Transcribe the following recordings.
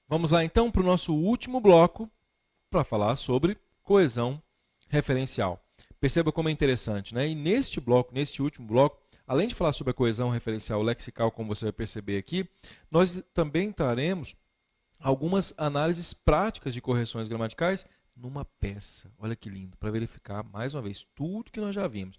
Vamos lá então para o nosso último bloco para falar sobre coesão referencial. Perceba como é interessante, né? E neste bloco, neste último bloco, além de falar sobre a coesão referencial lexical, como você vai perceber aqui, nós também traremos algumas análises práticas de correções gramaticais numa peça. Olha que lindo, para verificar mais uma vez tudo que nós já vimos.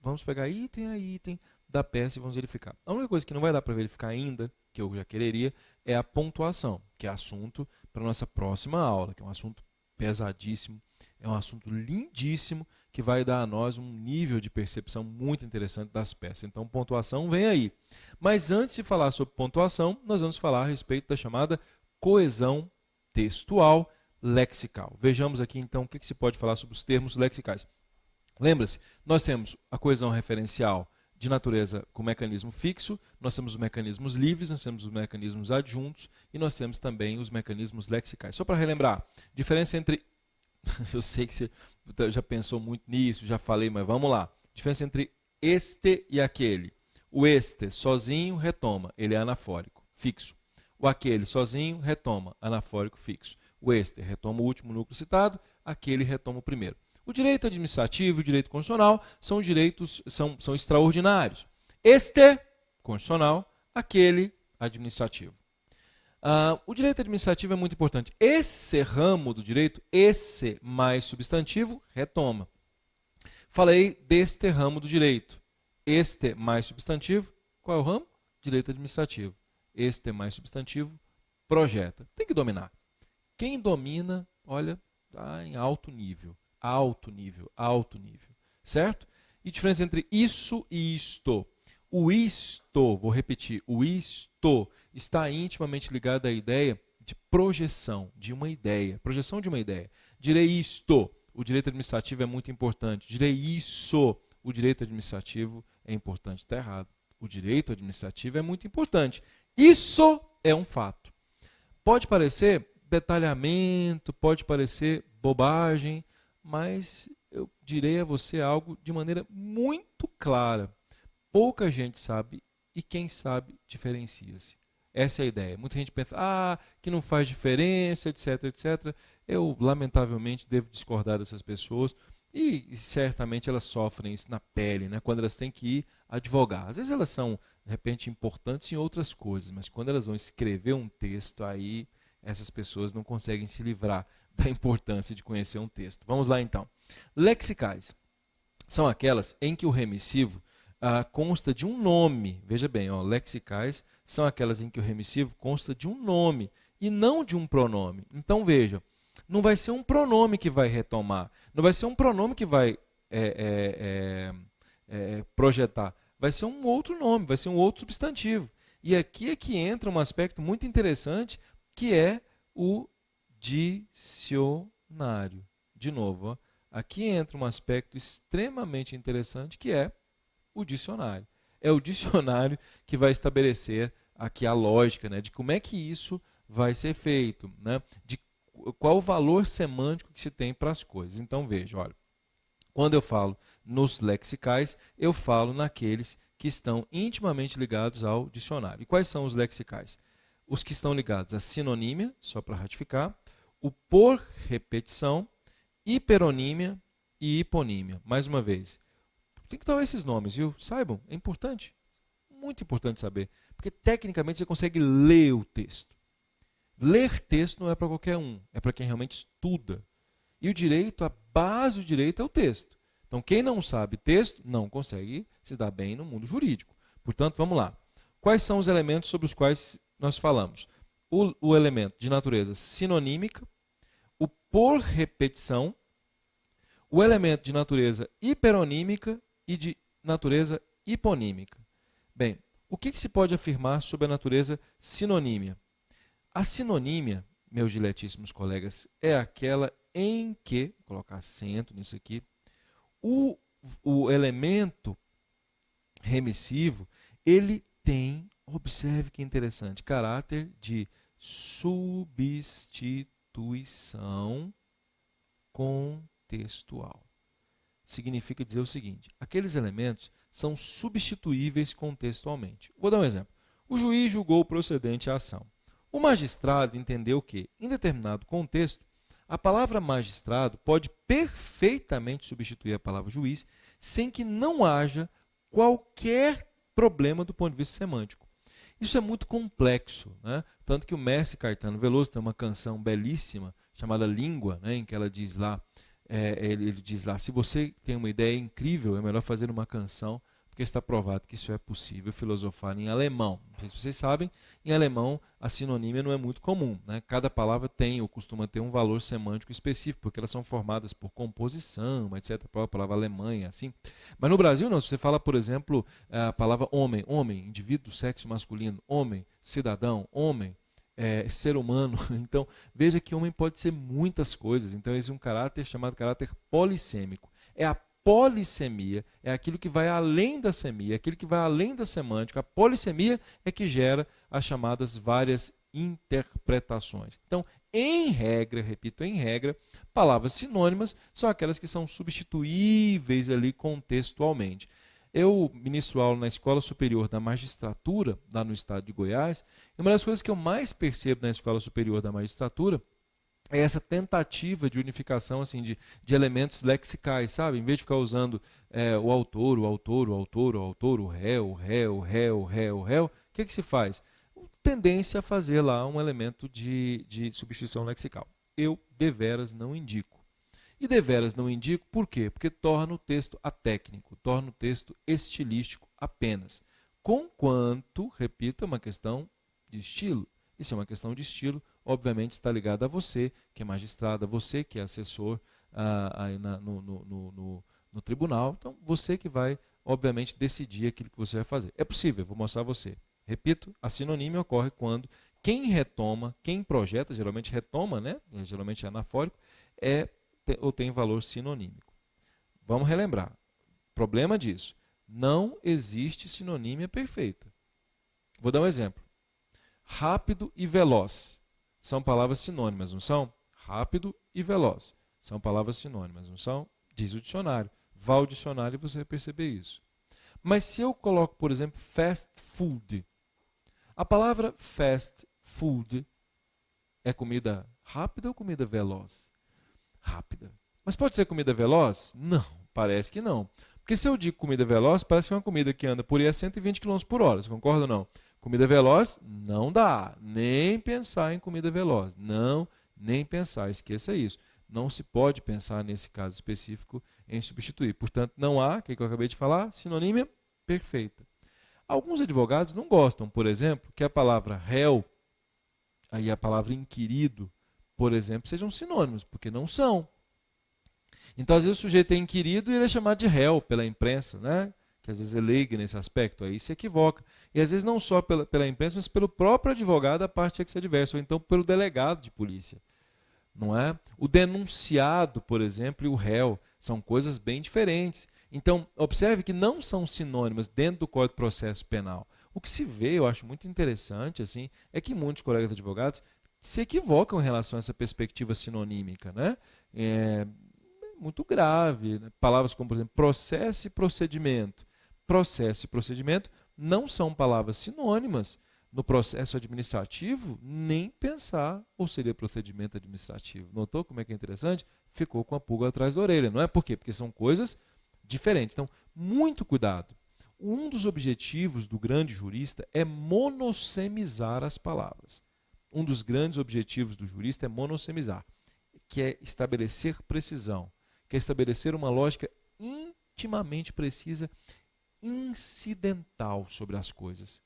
Vamos pegar item a item da peça e vamos verificar. A única coisa que não vai dar para verificar ainda, que eu já quereria, é a pontuação, que é assunto para a nossa próxima aula, que é um assunto pesadíssimo, é um assunto lindíssimo, que vai dar a nós um nível de percepção muito interessante das peças. Então, pontuação vem aí. Mas antes de falar sobre pontuação, nós vamos falar a respeito da chamada coesão textual lexical. Vejamos aqui, então, o que se pode falar sobre os termos lexicais. Lembra-se, nós temos a coesão referencial de natureza com mecanismo fixo, nós temos os mecanismos livres, nós temos os mecanismos adjuntos e nós temos também os mecanismos lexicais. Só para relembrar, diferença entre... Eu sei que você já pensou muito nisso, já falei, mas vamos lá. Diferença entre este e aquele. O este sozinho retoma, ele é anafórico, fixo. O aquele sozinho retoma, anafórico, fixo. O este retoma o último núcleo citado, aquele retoma o primeiro. O direito administrativo e o direito constitucional são direitos, são extraordinários. Este, constitucional, aquele, administrativo. O direito administrativo é muito importante. Esse ramo do direito, esse mais substantivo, retoma. Falei deste ramo do direito. Este mais substantivo, qual é o ramo? Direito administrativo. Este mais substantivo, projeta. Tem que dominar. Quem domina, olha, está em alto nível. Alto nível, alto nível. Certo? E diferença entre isso e isto. O isto, vou repetir, o isto está intimamente ligado à ideia de projeção de uma ideia. Projeção de uma ideia. Direi isto, o direito administrativo é muito importante. Direi isso, o direito administrativo é importante. Está errado. O direito administrativo é muito importante. Isso é um fato. Pode parecer detalhamento, pode parecer bobagem, mas eu direi a você algo de maneira muito clara. Pouca gente sabe e quem sabe diferencia-se. Essa é a ideia. Muita gente pensa que não faz diferença, etc, etc. Eu, lamentavelmente, devo discordar dessas pessoas e certamente elas sofrem isso na pele, né? Quando elas têm que ir advogar. Às vezes elas são, de repente, importantes em outras coisas, mas quando elas vão escrever um texto, aí essas pessoas não conseguem se livrar da importância de conhecer um texto. Vamos lá, então. Lexicais são aquelas em que o remissivo consta de um nome. Veja bem, lexicais são aquelas em que o remissivo consta de um nome e não de um pronome. Então, veja, não vai ser um pronome que vai retomar, não vai ser um pronome que vai projetar, vai ser um outro nome, vai ser um outro substantivo. E aqui é que entra um aspecto muito interessante, que é o dicionário. De novo, aqui entra um aspecto extremamente interessante, que é o dicionário. É o dicionário que vai estabelecer aqui a lógica, né, de como é que isso vai ser feito, né, de qual o valor semântico que se tem para as coisas. Então, veja, olha, quando eu falo nos lexicais, eu falo naqueles que estão intimamente ligados ao dicionário. E quais são os lexicais? Os que estão ligados à sinonímia, só para ratificar, o por repetição, hiperonímia e hiponímia. Mais uma vez, tem que tomar esses nomes, viu? Saibam, é importante. Muito importante saber. Porque tecnicamente você consegue ler o texto. Ler texto não é para qualquer um, é para quem realmente estuda. E o direito, a base do direito é o texto. Então, quem não sabe texto, não consegue se dar bem no mundo jurídico. Portanto, vamos lá. Quais são os elementos sobre os quais nós falamos? O elemento de natureza sinonímica, o por repetição, o elemento de natureza hiperonímica e de natureza hiponímica. Bem, o que se pode afirmar sobre a natureza sinonímia? A sinonímia, meus diletíssimos colegas, é aquela em que, vou colocar acento nisso aqui, o elemento remissivo, ele tem, observe que interessante, caráter de substituição contextual. Significa dizer o seguinte, aqueles elementos são substituíveis contextualmente. Vou dar um exemplo. O juiz julgou procedente a ação. O magistrado entendeu que, em determinado contexto, a palavra magistrado pode perfeitamente substituir a palavra juiz, sem que não haja qualquer problema do ponto de vista semântico. Isso é muito complexo, né? Tanto que o mestre Caetano Veloso tem uma canção belíssima chamada Língua, né? Em que ela diz lá, ele diz lá, se você tem uma ideia incrível, é melhor fazer uma canção, porque está provado que isso é possível filosofar em alemão. Não sei se vocês sabem, em alemão a sinonímia não é muito comum, né? Cada palavra tem ou costuma ter um valor semântico específico, porque elas são formadas por composição, etc. A palavra Alemanha, assim. Mas no Brasil não, se você fala, por exemplo, a palavra homem, homem, indivíduo, sexo masculino, homem, cidadão, homem, ser humano. Então, veja que homem pode ser muitas coisas. Então, existe um caráter chamado caráter polissêmico. É a polissemia, é aquilo que vai além da semia, aquilo que vai além da semântica. A polissemia é que gera as chamadas várias interpretações. Então, em regra, repito, em regra, palavras sinônimas são aquelas que são substituíveis ali contextualmente. Eu ministro aula na Escola Superior da Magistratura, lá no estado de Goiás, e uma das coisas que eu mais percebo na Escola Superior da Magistratura é essa tentativa de unificação assim, de elementos lexicais, sabe? Em vez de ficar usando o autor, o autor, o autor, o autor, o réu, o réu, o réu, o réu, o réu, o que se faz? Tendência a fazer lá um elemento de substituição lexical. Eu, deveras, não indico. E deveras não indico por quê? Porque torna o texto atécnico, torna o texto estilístico apenas. Conquanto, repito, é uma questão de estilo. Isso é uma questão de estilo, obviamente está ligado a você, que é magistrado, a você que é assessor no tribunal. Então, você que vai, obviamente, decidir aquilo que você vai fazer. É possível, vou mostrar a você. Repito, a sinonímia ocorre quando quem retoma, quem projeta, geralmente retoma, né? Geralmente é anafórico, ou tem valor sinonímico. Vamos relembrar. Problema disso. Não existe sinonímia perfeita. Vou dar um exemplo. Rápido e veloz são palavras sinônimas, não são? Rápido e veloz são palavras sinônimas, não são? Diz o dicionário. Vá ao dicionário e você vai perceber isso. Mas se eu coloco, por exemplo, fast food, a palavra fast food é comida rápida ou comida veloz? Rápida. Mas pode ser comida veloz? Não, parece que não. Porque se eu digo comida veloz, parece que é uma comida que anda por aí a 120 km por hora. Você concorda ou não? Comida veloz, não dá. Nem pensar em comida veloz. Não, nem pensar. Esqueça isso. Não se pode pensar, nesse caso específico, em substituir. Portanto, não há, o que eu acabei de falar, sinonímia perfeita. Alguns advogados não gostam, por exemplo, que a palavra réu e a palavra inquirido, por exemplo, sejam sinônimos, porque não são. Então, às vezes, o sujeito é inquirido e ele é chamado de réu pela imprensa, né? Que às vezes é leigo nesse aspecto, aí se equivoca. E às vezes não só pela imprensa, mas pelo próprio advogado da parte que se adversa, ou então pelo delegado de polícia. Não é? O denunciado, por exemplo, e o réu são coisas bem diferentes. Então, observe que não são sinônimas dentro do Código de Processo Penal. O que se vê, eu acho muito interessante, assim, é que muitos colegas advogados se equivocam em relação a essa perspectiva sinonímica, né? É muito grave. Né? Palavras como, por exemplo, processo e procedimento. Processo e procedimento não são palavras sinônimas. No processo administrativo, nem pensar, ou seria procedimento administrativo. Notou como é que é interessante? Ficou com a pulga atrás da orelha. Não é por quê? Porque são coisas diferentes. Então, muito cuidado. Um dos objetivos do grande jurista é monossemizar as palavras. Um dos grandes objetivos do jurista é monossemizar, que é estabelecer precisão, que é estabelecer uma lógica intimamente precisa, incidental sobre as coisas.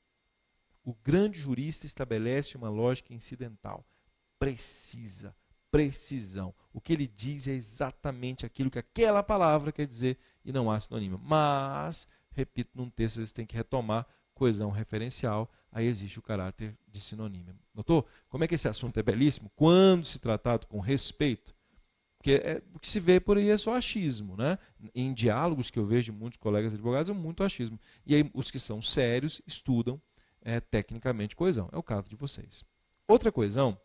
O grande jurista estabelece uma lógica incidental, precisa, precisão. O que ele diz é exatamente aquilo que aquela palavra quer dizer e não há sinônimo. Mas, repito, num texto eles têm que retomar coesão referencial, aí existe o caráter de sinonímia. Notou? Como é que esse assunto é belíssimo? Quando se tratado com respeito, porque o que se vê por aí é só achismo, né? Em diálogos que eu vejo de muitos colegas advogados é muito achismo. E aí os que são sérios estudam tecnicamente coesão. É o caso de vocês. Outra coesão,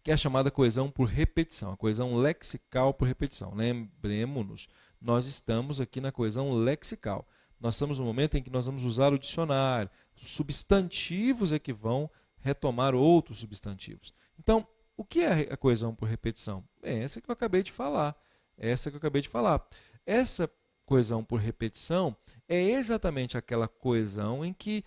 que é a chamada coesão por repetição, a coesão lexical por repetição. Lembremos-nos, nós estamos aqui na coesão lexical. Nós estamos no momento em que nós vamos usar o dicionário. Os substantivos é que vão retomar outros substantivos. Então, o que é a coesão por repetição? É essa que eu acabei de falar. Essa coesão por repetição é exatamente aquela coesão em que,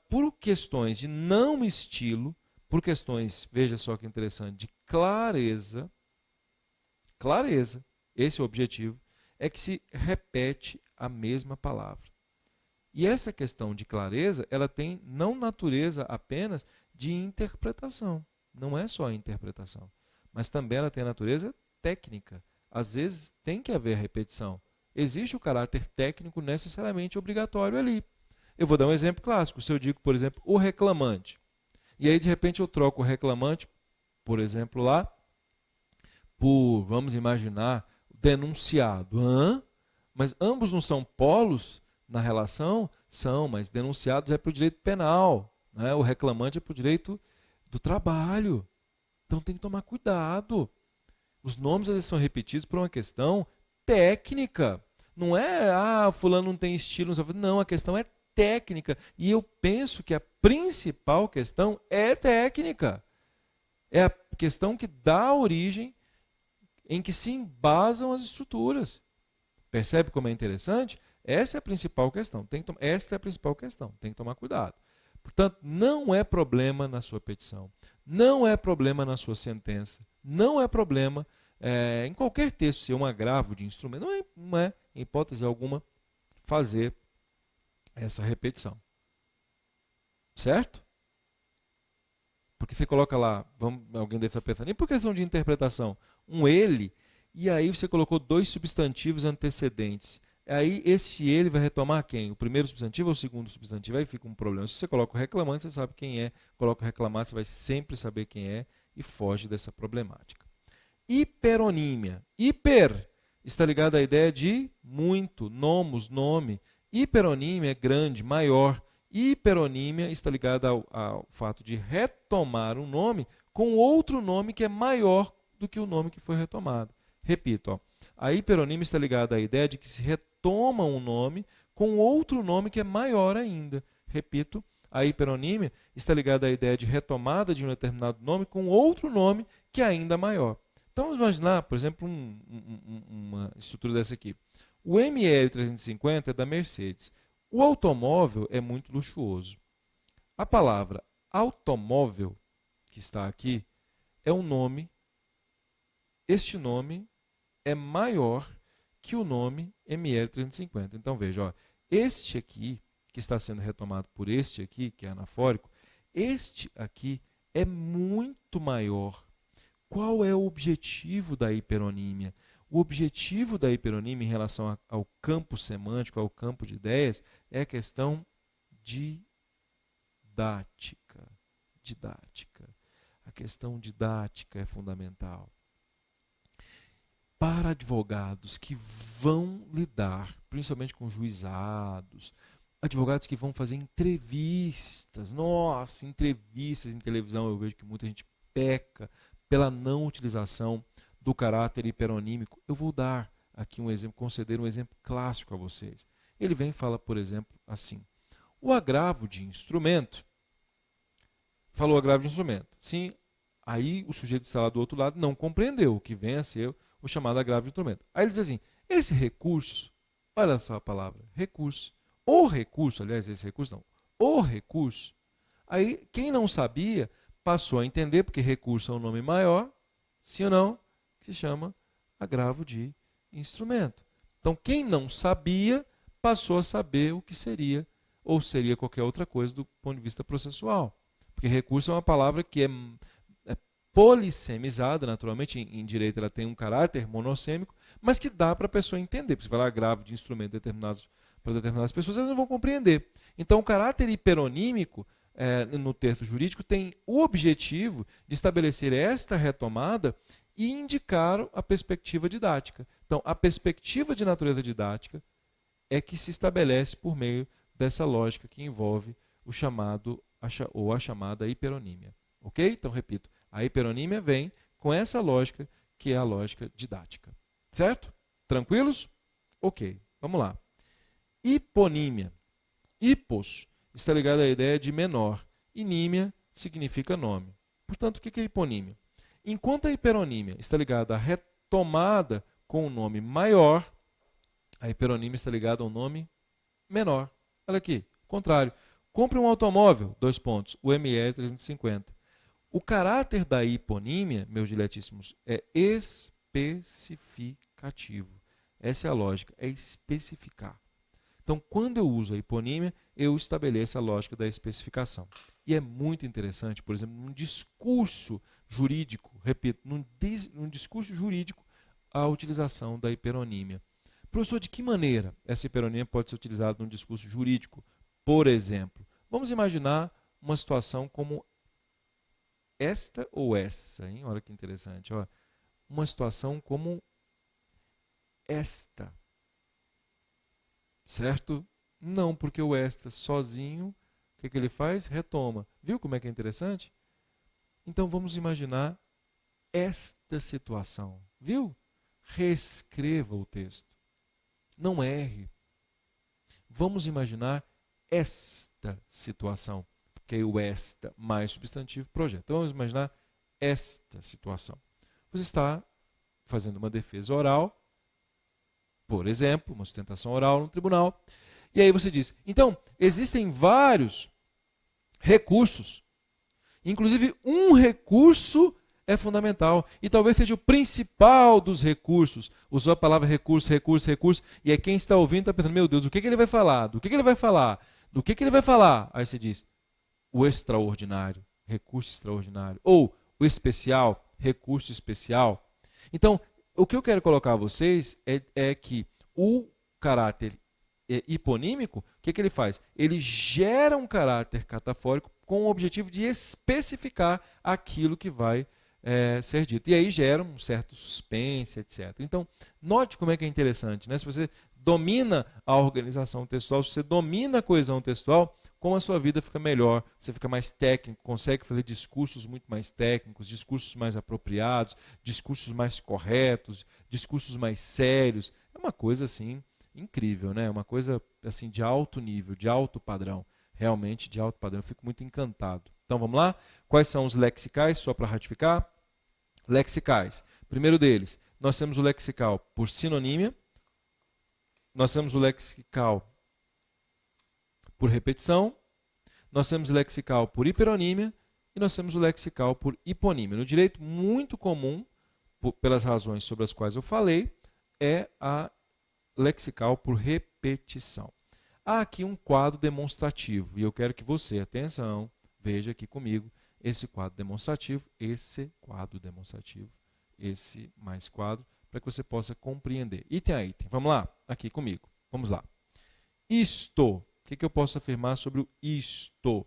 por questões de não estilo, por questões, veja só que interessante, de clareza, esse é o objetivo, é que se repete a mesma palavra. E essa questão de clareza, ela tem não natureza apenas de interpretação, não é só interpretação, mas também ela tem natureza técnica. Às vezes tem que haver repetição. Existe o caráter técnico necessariamente obrigatório ali. Eu vou dar um exemplo clássico. Se eu digo, por exemplo, o reclamante, e aí de repente eu troco o reclamante, por exemplo, lá, por, vamos imaginar, denunciado. Mas ambos não são polos na relação? São, mas denunciados é para o direito penal, né? O reclamante é para o direito do trabalho. Então tem que tomar cuidado. Os nomes às vezes são repetidos por uma questão técnica. Não é, fulano não tem estilo. Não, a questão é técnica. E eu penso que a principal questão é técnica. É a questão que dá origem, em que se embasam as estruturas. Percebe como é interessante? Essa é a principal questão. Tem que tomar cuidado. Portanto, não é problema na sua petição, não é problema na sua sentença, não é problema em qualquer texto ser um agravo de instrumento, não é, em hipótese alguma, fazer essa repetição. Certo? Porque você coloca lá, alguém deve estar pensando, e por questão de interpretação? Um ele, e aí você colocou dois substantivos antecedentes. Aí esse ele vai retomar quem? O primeiro substantivo ou o segundo substantivo? Aí fica um problema. Se você coloca o reclamante, você sabe quem é. Coloca o reclamante, você vai sempre saber quem é e foge dessa problemática. Hiperonímia. Hiper está ligado à ideia de muito, nomos, nome. Hiperonímia é grande, maior. Hiperonímia está ligada ao fato de retomar um nome com outro nome que é maior do que o nome que foi retomado. Repito, a hiperonímia está ligada à ideia de que se retoma um nome com outro nome que é maior ainda. Repito, a hiperonímia está ligada à ideia de retomada de um determinado nome com outro nome que é ainda maior. Então, vamos imaginar, por exemplo, uma estrutura dessa aqui. O ML350 é da Mercedes. O automóvel é muito luxuoso. A palavra automóvel, que está aqui, é um nome. Este nome é maior que o nome ML350. Então, veja, este aqui, que está sendo retomado por este aqui, que é anafórico, este aqui é muito maior. Qual é o objetivo da hiperonímia? O objetivo da hiperonímia em relação ao campo semântico, ao campo de ideias, é a questão didática. A questão didática é fundamental. Para advogados que vão lidar, principalmente com juizados, advogados que vão fazer entrevistas, entrevistas em televisão, eu vejo que muita gente peca pela não utilização do caráter hiperonímico. Eu vou dar aqui um exemplo, conceder um exemplo clássico a vocês. Ele vem e fala, por exemplo, assim: o agravo de instrumento. Falou agravo de instrumento. Sim, aí o sujeito que está lá do outro lado não compreendeu o que vem a ser o chamado agravo de instrumento. Aí ele diz assim: esse recurso, olha só a palavra, recurso. O recurso, aliás, esse recurso não, o recurso. Aí quem não sabia passou a entender, porque recurso é um nome maior, sim ou não, que se chama agravo de instrumento. Então quem não sabia passou a saber o que seria, ou seria qualquer outra coisa do ponto de vista processual. Porque recurso é uma palavra que é polissemizada, naturalmente, em direito ela tem um caráter monossêmico, mas que dá para a pessoa entender. Porque você falar agravo de instrumento para determinadas pessoas, elas não vão compreender. Então, o caráter hiperonímico, no texto jurídico, tem o objetivo de estabelecer esta retomada e indicar a perspectiva didática. Então, a perspectiva de natureza didática é que se estabelece por meio dessa lógica que envolve o chamado ou a chamada hiperonímia. Ok? Então, repito, a hiperonímia vem com essa lógica, que é a lógica didática. Certo? Tranquilos? Ok, vamos lá. Hiponímia. Hipos está ligado à ideia de menor. E nímia significa nome. Portanto, o que é hiponímia? Enquanto a hiperonímia está ligada à retomada com um nome maior, a hiperonímia está ligada ao nome menor. Olha aqui, contrário. Compre um automóvel, o ML 350. O caráter da hiponímia, meus diletíssimos, é especificativo. Essa é a lógica, é especificar. Então, quando eu uso a hiponímia, eu estabeleço a lógica da especificação. E é muito interessante, por exemplo, num discurso jurídico, repito, num discurso jurídico, a utilização da hiperonímia. Professor, de que maneira essa hiperonímia pode ser utilizada num discurso jurídico? Por exemplo, vamos imaginar uma situação como esta ou essa, hein? Olha que interessante. Ó. Uma situação como esta. Certo? Não, porque o esta sozinho, o que ele faz? Retoma. Viu como é que é interessante? Então vamos imaginar esta situação. Viu? Reescreva o texto. Não erre. Vamos imaginar esta situação. Porque aí o esta mais substantivo projeta. Então vamos imaginar esta situação. Você está fazendo uma defesa oral, por exemplo, uma sustentação oral no tribunal, e aí você diz, então, existem vários recursos, inclusive um recurso é fundamental, e talvez seja o principal dos recursos. Usou a palavra recurso, recurso, recurso, e é quem está ouvindo está pensando, meu Deus, o que ele vai falar? Do que ele vai falar? Do que ele vai falar? Aí você diz, o extraordinário, recurso extraordinário, ou o especial, recurso especial. Então, o que eu quero colocar a vocês é que o caráter hiponímico, o que ele faz? Ele gera um caráter catafórico com o objetivo de especificar aquilo que vai ser dito. E aí gera um certo suspense, etc. Então, note como é que é interessante, né? Se você domina a organização textual, se você domina a coesão textual, como a sua vida fica melhor, você fica mais técnico, consegue fazer discursos muito mais técnicos, discursos mais apropriados, discursos mais corretos, discursos mais sérios. É uma coisa assim incrível, né? Uma coisa assim de alto nível, de alto padrão, realmente de alto padrão. Eu fico muito encantado. Então vamos lá? Quais são os lexicais, só para ratificar? Lexicais. Primeiro deles, nós temos o lexical por sinonímia, nós temos o lexical por repetição, nós temos o lexical por hiperonímia e nós temos o lexical por hiponímia. No direito, muito comum, pelas razões sobre as quais eu falei, é a lexical por repetição. Há aqui um quadro demonstrativo e eu quero que você, atenção, veja aqui comigo esse quadro demonstrativo, esse mais quadro, para que você possa compreender. Item a item. Vamos lá? Aqui comigo. Vamos lá. Isto. O que eu posso afirmar sobre o isto?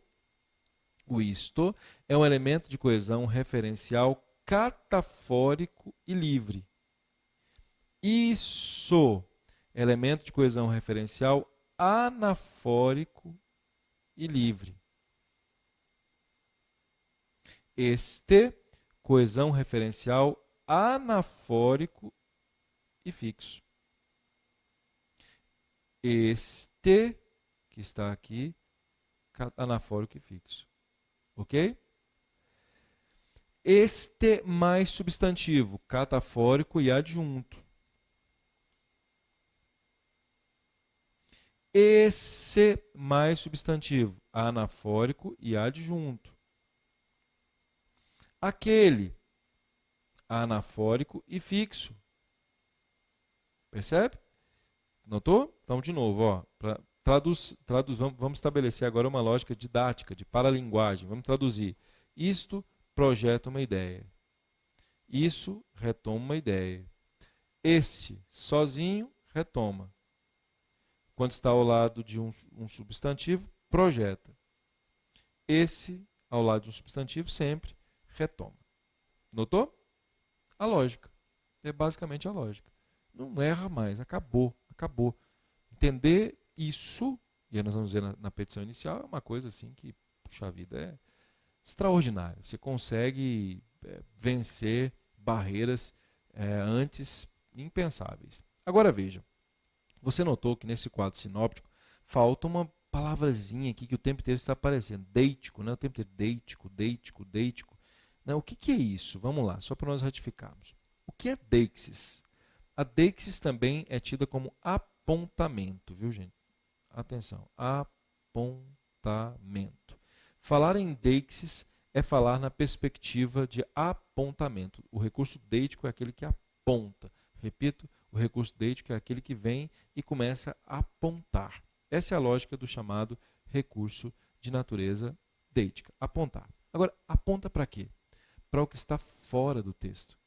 O isto é um elemento de coesão referencial catafórico e livre. Isso, elemento de coesão referencial anafórico e livre. Este, coesão referencial anafórico e fixo. Este, que está aqui, anafórico e fixo. Ok? Este mais substantivo, catafórico e adjunto. Esse mais substantivo, anafórico e adjunto. Aquele, anafórico e fixo. Percebe? Notou? Então, de novo, ó, vamos estabelecer agora uma lógica didática, de paralinguagem. Vamos traduzir. Isto projeta uma ideia. Isso retoma uma ideia. Este, sozinho, retoma. Quando está ao lado de um substantivo, projeta. Esse, ao lado de um substantivo, sempre retoma. Notou? A lógica. É basicamente a lógica. Não erra mais. Acabou. Acabou. Entender isso, e aí nós vamos ver na petição inicial, é uma coisa assim que, puxa vida, é extraordinária. Você consegue vencer barreiras antes impensáveis. Agora veja, você notou que nesse quadro sinóptico falta uma palavrazinha aqui que o tempo inteiro está aparecendo. Deítico, né? O tempo inteiro. Deítico, deítico, deítico. Não, o que é isso? Vamos lá, só para nós ratificarmos. O que é deixis? A deixis também é tida como apontamento, viu, gente? Atenção, apontamento. Falar em deixis é falar na perspectiva de apontamento. O recurso deítico é aquele que aponta. Repito, o recurso deítico é aquele que vem e começa a apontar. Essa é a lógica do chamado recurso de natureza deítica, apontar. Agora, aponta para quê? Para o que está fora do texto.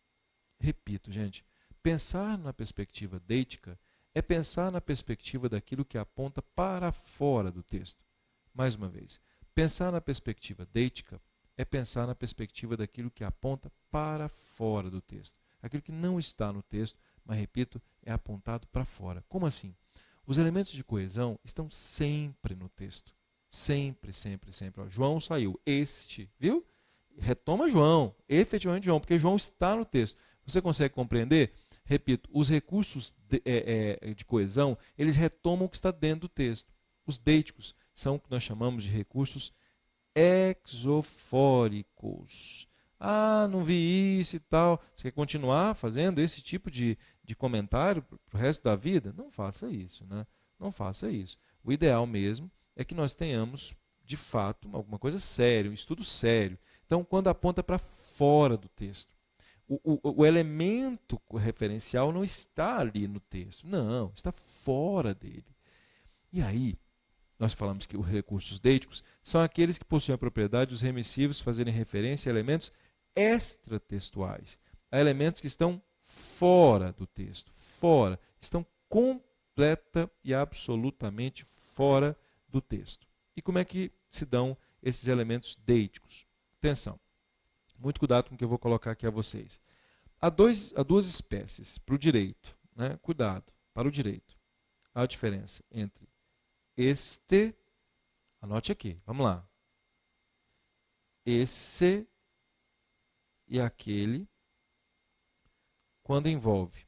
Repito, gente, pensar na perspectiva deítica é pensar na perspectiva daquilo que aponta para fora do texto. Mais uma vez, pensar na perspectiva deítica é pensar na perspectiva daquilo que aponta para fora do texto. Aquilo que não está no texto, mas, repito, é apontado para fora. Como assim? Os elementos de coesão estão sempre no texto. Sempre, sempre, sempre. Ó, João saiu. Este, viu? Retoma João. Efetivamente João, porque João está no texto. Você consegue compreender? Repito, os recursos de coesão, eles retomam o que está dentro do texto. Os deíticos são o que nós chamamos de recursos exofóricos. Ah, não vi isso e tal. Você quer continuar fazendo esse tipo de comentário para o resto da vida? Não faça isso, né? Não faça isso. O ideal mesmo é que nós tenhamos, de fato, alguma coisa séria, um estudo sério. Então, quando aponta para fora do texto, o elemento referencial não está ali no texto. Não, está fora dele. E aí, nós falamos que os recursos deíticos são aqueles que possuem a propriedade dos remissivos fazerem referência a elementos extratextuais, a elementos que estão fora do texto, fora, estão completa e absolutamente fora do texto. E como é que se dão esses elementos deíticos? Atenção, muito cuidado com o que eu vou colocar aqui a vocês. Há duas espécies para o direito, né? Cuidado, para o direito. Há a diferença entre este, anote aqui, vamos lá. Esse e aquele, quando envolve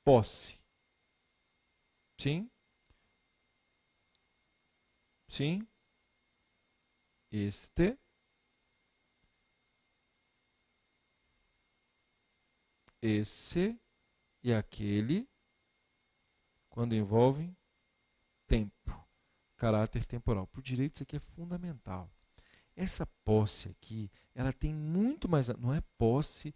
posse. Sim? Sim? Este. Esse e aquele, quando envolvem tempo, caráter temporal. Para o direito isso aqui é fundamental. Essa posse aqui, ela tem muito mais, não é posse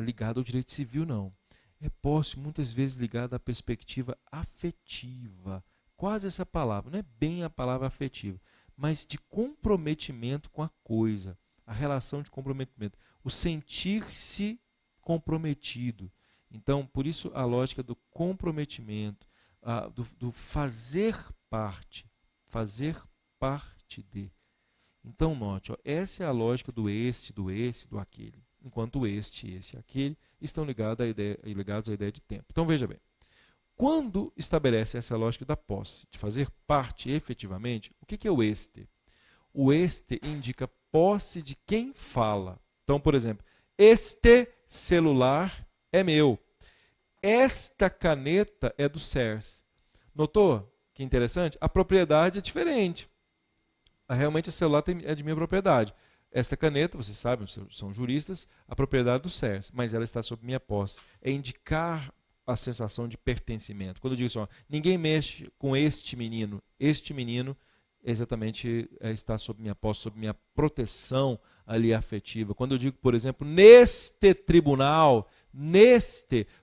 ligada ao direito civil, não. É posse muitas vezes ligada à perspectiva afetiva. Quase essa palavra, não é bem a palavra afetiva, mas de comprometimento com a coisa, a relação de comprometimento, o sentir-se comprometido. Então, por isso a lógica do comprometimento, do fazer parte de. Então, note, ó, essa é a lógica do este, do esse, do aquele. Enquanto o este, esse e aquele estão ligados à ideia de tempo. Então, veja bem. Quando estabelece essa lógica da posse, de fazer parte efetivamente, o que é o este? O este indica posse de quem fala. Então, por exemplo, este celular é meu. Esta caneta é do CERS. Notou que interessante? A propriedade é diferente. Realmente, esse celular é de minha propriedade. Esta caneta, vocês sabem, são juristas, a propriedade do CERS, mas ela está sob minha posse. É indicar a sensação de pertencimento. Quando eu digo assim, ó, ninguém mexe com este menino exatamente está sob minha posse, sob minha proteção ali afetiva. Quando eu digo, por exemplo, neste tribunal,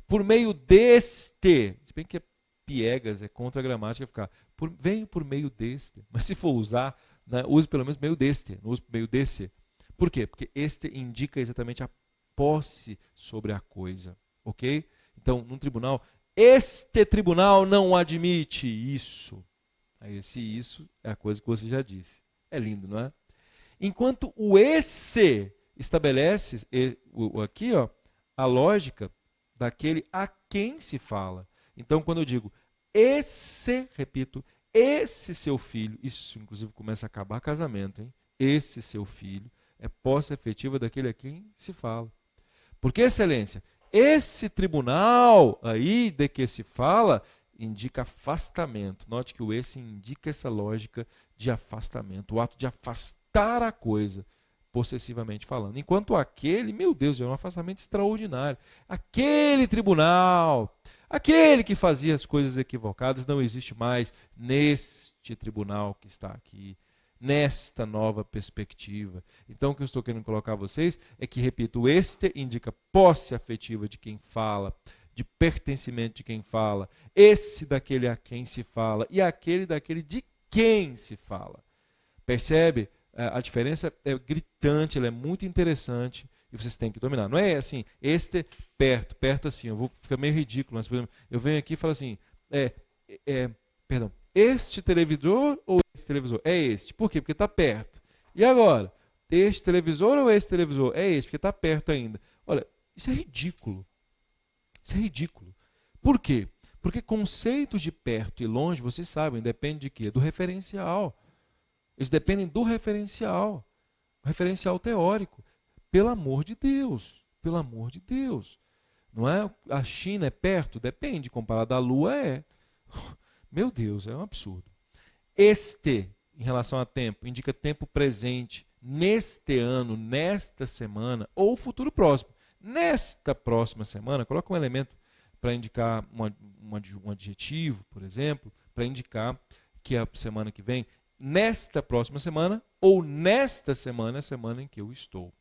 por meio deste, se bem que é piegas, é contra a gramática ficar, venho por meio deste, mas se for usar, né, use pelo menos meio deste, não use por meio desse. Por quê? Porque este indica exatamente a posse sobre a coisa, ok? Então, num tribunal, este tribunal não admite isso. Aí esse isso é a coisa que você já disse. É lindo, não é? Enquanto o esse estabelece aqui, ó, a lógica daquele a quem se fala. Então, quando eu digo esse, repito, esse seu filho, isso inclusive começa a acabar casamento, hein? Esse seu filho é posse efetiva daquele a quem se fala. Porque, excelência, esse tribunal aí de que se fala indica afastamento. Note que o esse indica essa lógica de afastamento, o ato de afastar a coisa, possessivamente falando. Enquanto aquele, meu Deus, é um afastamento extraordinário. Aquele tribunal, aquele que fazia as coisas equivocadas, não existe mais neste tribunal que está aqui, nesta nova perspectiva. Então, o que eu estou querendo colocar a vocês é que, repito, o este indica posse afetiva de quem fala, de pertencimento de quem fala, esse daquele a quem se fala e aquele daquele de quem se fala. Percebe? A diferença é gritante, ela é muito interessante e vocês têm que dominar. Não é assim, este perto assim, eu vou ficar meio ridículo, mas, por exemplo, eu venho aqui e falo assim, perdão, este televisor ou esse televisor? É este. Por quê? Porque está perto. E agora? Este televisor ou esse televisor? É este, porque está perto ainda. Olha, isso é ridículo. Isso é ridículo. Por quê? Porque conceitos de perto e longe, vocês sabem, depende de quê? Do referencial. Eles dependem do referencial. O referencial teórico. Pelo amor de Deus. Pelo amor de Deus. Não é? A China é perto? Depende. Comparado à Lua, é. Meu Deus, é um absurdo. Este, em relação a tempo, indica tempo presente, neste ano, nesta semana, ou futuro próximo. Nesta próxima semana, coloca um elemento para indicar um adjetivo, por exemplo, para indicar que a semana que vem, nesta próxima semana, ou nesta semana, é a semana em que eu estou.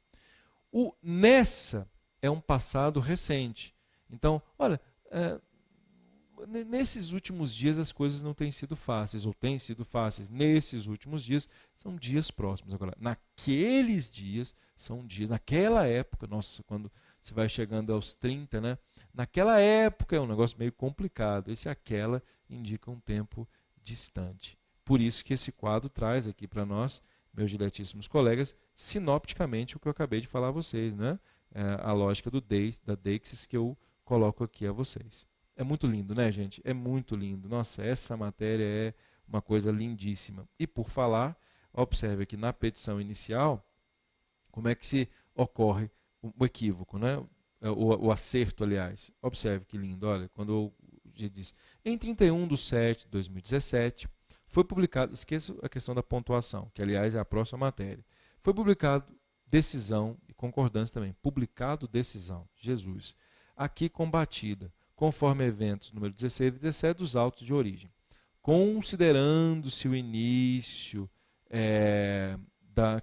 O nessa é um passado recente. Então, olha, nesses últimos dias as coisas não têm sido fáceis, ou têm sido fáceis. Nesses últimos dias são dias próximos. Agora, naqueles dias são dias, naquela época, nossa, quando você vai chegando aos 30, né? Naquela época é um negócio meio complicado. Esse aquela indica um tempo distante. Por isso que esse quadro traz aqui para nós, meus diletíssimos colegas, sinopticamente o que eu acabei de falar a vocês, né? A lógica da deixis que eu coloco aqui a vocês. É muito lindo, né, gente? É muito lindo. Nossa, essa matéria é uma coisa lindíssima. E por falar, observe aqui na petição inicial, como é que se ocorre o equívoco, né? O acerto, aliás. Observe que lindo, olha, quando diz, em 31/7/2017, foi publicado, esqueça a questão da pontuação, que aliás é a próxima matéria, foi publicado decisão e concordância também, publicado decisão, Jesus, aqui combatida, conforme eventos número 16 e 17 dos autos de origem, considerando-se o início da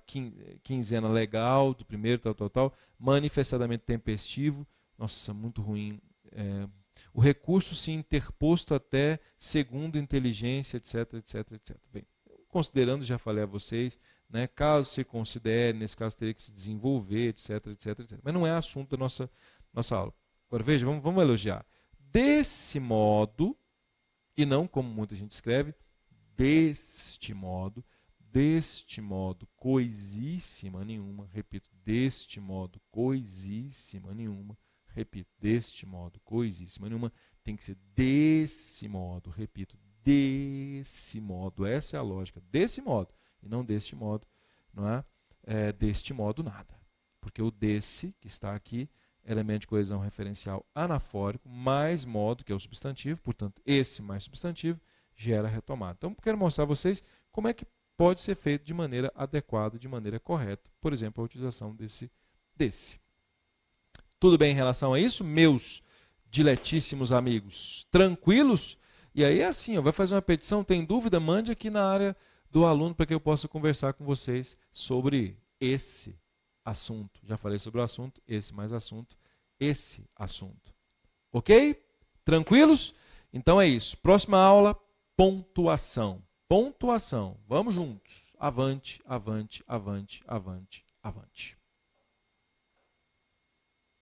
quinzena legal, do primeiro, tal, manifestadamente tempestivo, nossa, muito ruim, o recurso se interposto até segundo inteligência, etc. Bem, considerando, já falei a vocês, né, caso se considere, nesse caso teria que se desenvolver, etc. Mas não é assunto da nossa aula. Agora veja, vamos elogiar. Desse modo, e não como muita gente escreve, deste modo, coisíssima nenhuma, repito, deste modo, coisíssima nenhuma, repito, deste modo, coisíssima nenhuma, tem que ser desse modo, repito, desse modo, essa é a lógica, desse modo, e não deste modo, não é? Deste modo nada, porque o desse, que está aqui, elemento de coesão referencial anafórico, mais modo, que é o substantivo, portanto, esse mais substantivo, gera retomada. Então, quero mostrar a vocês como é que pode ser feito de maneira adequada, de maneira correta, por exemplo, a utilização desse. Tudo bem em relação a isso, meus diletíssimos amigos? Tranquilos? E aí é assim, vai fazer uma petição, tem dúvida? Mande aqui na área do aluno para que eu possa conversar com vocês sobre esse assunto. Já falei sobre o assunto, esse mais assunto, esse assunto. Ok? Tranquilos? Então é isso. Próxima aula, pontuação. Pontuação. Vamos juntos. Avante, avante, avante, avante, avante.